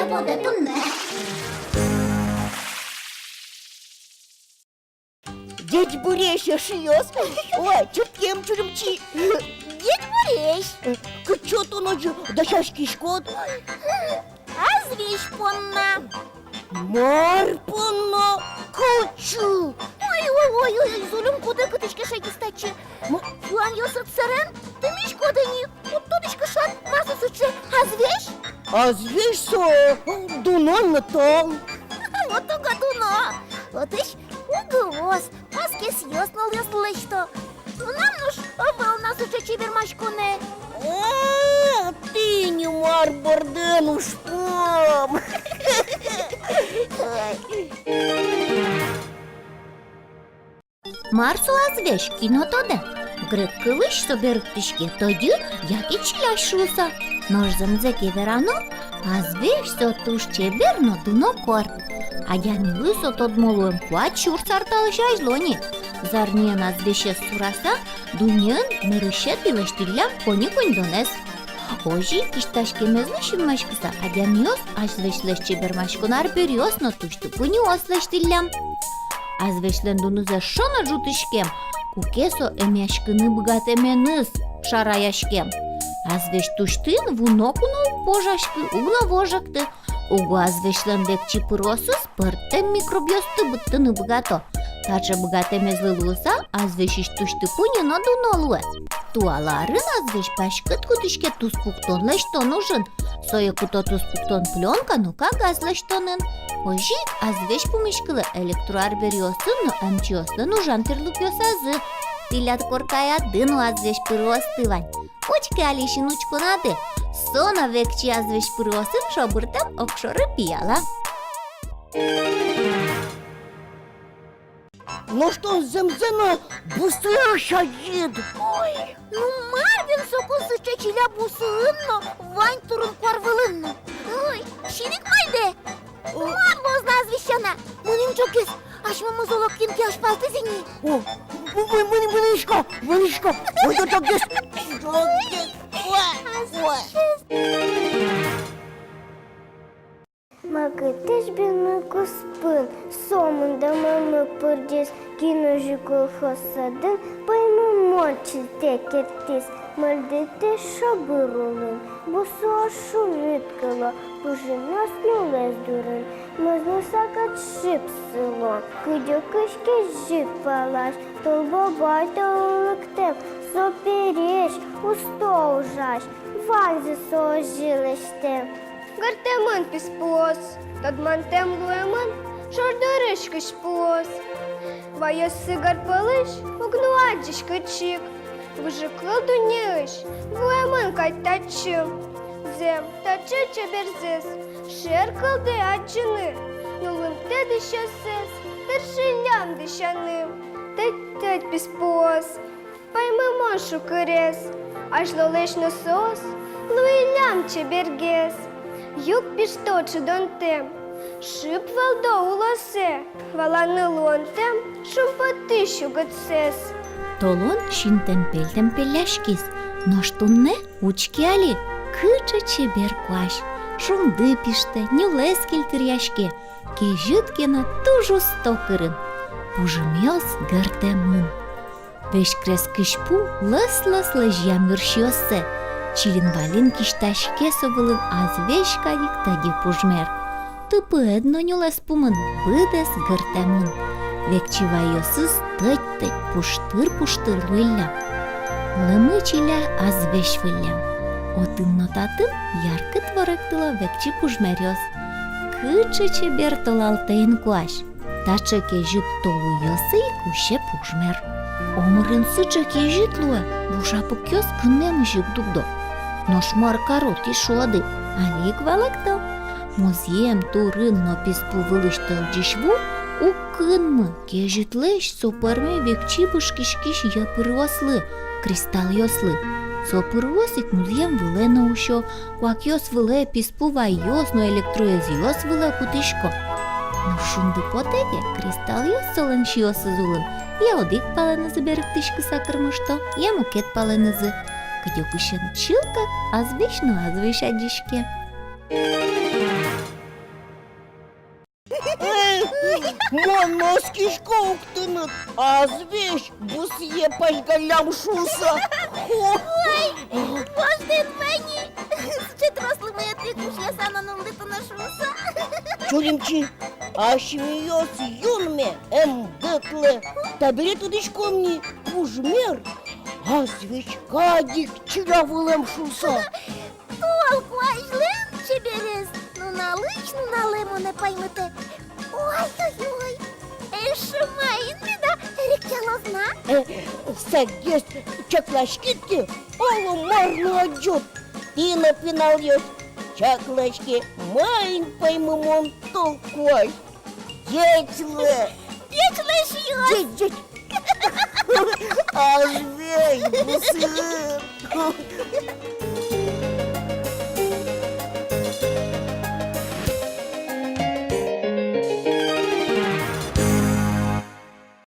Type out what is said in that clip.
буде тунне. Дядь Буреша шьёс. Ой, чуткем чурымчи. Дядь Буреш, Кычот он уже да шашки шкот. а звіж понна. Марпонно кучу. Ой, zulüm koda kıtışka şakistacı. Юан йосыт сырен, ты миш кодани. Вот тодышка шат, масу сучы, а звеж? А звеш со дунон то. Вот уга дуно. Вот иш угвоз, паски съеснул яслы что. Нам нуж, вы у нас уже чевермашкуне. А, ты не марборден уж пом. Марсуа звеш кінотоде. Греккылыш соберыктышке тоді, як і чиляшуса. Ножзым зеке верано, а звеш со туш чеберно дуно корт. А ямилы со тодмолуем куат чур сарталыш ажлони. Зарнена звеше сураса, дуньен нырыше тилештиллям кони коньдонес. Ожи кишташкемезны шиммашкыса, а ямиос ажлешлеш чебермашконар бериосно тушту куни ослештиллям. Азвешлен дунузе шона жутышкем, кукесо эмяшкыны быгатеменыз шараяшкем. Азвеш туштын вунокуну пожашкы угновожакты. Угу азвешлен бекчи пыросыз пырттем микробиосты быттыны быгато. Таче быгатемезлы луса азвешиш тушты пуньыно дунолуэ. Туаларын азвеш пашкыт кутышке туспуктон лештон ужын. Сое куто туспуктон пленка нука газ лештонын. Ожи азвеш пумишкылы электроарбериосын, но амчиосын ужан терлукиосазы. Тилят коркая дыну азвеш пыростывань. Учки алишин учкунады. Сона векчи азвеш пыросын шобыртам окшоры пияла. Ну что, земзена быстрее шагит. Ой, ну Марвин сокусы чачиля бусынно, вань турын кварвылынно. Ой, шиник майде. Мар бозна азвещана. Мунин чокес, ашмамыз олок кимки ашпалты зини. О, вынышко. Ой, да так есть. Макытыш бені куспын, сомында мамы пырдес, киножы колхозсадын, паймы мочы текеттес, мөлдеті шабырулын, бұсы ашу мүткілі, пұжынас нөлез дұрын, мызны сақат жып сыло, күдө күшке жып алаш, толбабай толықтым, сопереш, усто ужаш, ванзы сожилыштым. Гартемын писпос, тодмантем луемын, шордырышкыш пос. Вайосы гарпалыш, угнуаджиш кычик, выжыкыл дунеыш, луемын кайтачым. Зем тачы чеберзес, шер кылды ачыны, нулын те дышасес, тыршылям дышаным. Теть писпос, паймы мошу кырес, ажлолеш носос, луилям чебергес. Юг пішточу донтем, шип валдо уласе, валаны лонтем, шумпатышу гыцес. Толон шинтемпель-темпеляшкис, ноштунне учки али, кыча чебер куаш. Шумды пиште, нюлес кельтыряшке, кежыткена тужу стокырын. Пужымёс гыртемын. Веш крес кышпу лыс-лыс лыжьям мürшиосе. Чилин-валин кишташке совылын азвеш кадик таги пужмер. Тыпы эдно нюлес пумын, быдес гыртемын. Векчивайосыз тыть-тыть пуштыр-пуштыр луйлям. Лымы чиля азвеш вылям. Отын-нотатын яркы творыктыла векчи пужмерёс. Кычы чебер толалтейн куаш. Тачы кежит толу йосы и куще пужмер. Омырын сычы кежит луэ, бушапы кёс кыннемыжык дубдо. Ношмар карот ишоды, алик валакто. Музеем турын но писпу вылыштыл жишву, укынмы кежитлеш сопарме векчи бышкишкиш япырыослы, кристалл йослы. Сопырыосик музеем выле наушо, куак йос выле писпу вайос, но электроез выле кутышко. Но шунды потеге кристалл йос солын шиосы зулын, я одик паленызы беріктишкі сакырмышто, я мукет паленызы. Кыдёкышын чылкак азвешну азвешадишке. Моноски шкоуктымыт, азвеш бусье пальгалям шуса. Кожен мені. Ще трослими я тикуш, я сана нулити на шуса. Чулимчи, а шмеёс юнме, дыклы. Табери тудышкомни, ужмер. Азвеш кадик чилявылым шуса. Толку айжлем чеберез. Ну налич, ну налему не поймете. Ой-ой-ой. Шумайын бида, ректялозна. Сагес чаклашкитки, олу марну аджут. И на финал ешь чаклашки, майн поймумон толкуай. Ечле, Печлеш його. деть. Ажвей, бусы.